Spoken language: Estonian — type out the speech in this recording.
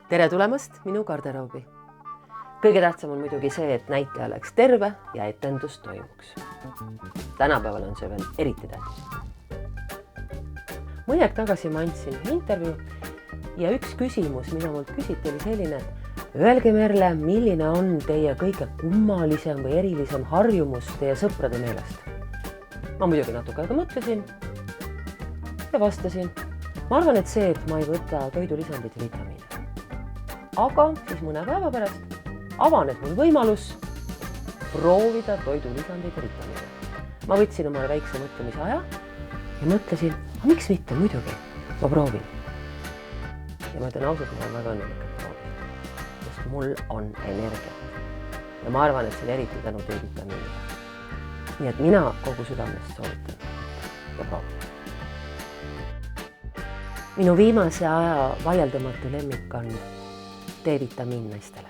Tere tulemast minu garderoobi. Kõige tähtsam on muidugi see, et näitleja oleks terve ja etendus toimuks. Tänapäeval on see veel eriti tähtis. Mõni aeg tagasi ma andsin intervjuu ja üks küsimus, mida mult küsiti, oli selline, et öelge Merle, milline on teie kõige kummalisem või erilisem harjumus teie sõprade meelest? Ma muidugi natuke aega mõtlesin ja vastasin. Ma arvan, et see, et ma ei võta toidulisandit ja vitamiine. Aga siis mõne päeva pärast avaneb mul võimalus proovida toidulisandeid ja vitamiine. Ma võtsin omale väikse mõtlemise aja ja mõtlesin, miks mitte, muidugi, ma proovin. Ja ma ütlen ausalt, ma olen väga õnnelik, et proovin, sest mul on energia. Ja ma arvan, et see on eriti tänu D-vitamiinile. Nii et mina kogu südamest soovitan ja proovin. Minu viimase aja vaieldamatu lemmik on D-vitamiin naistele.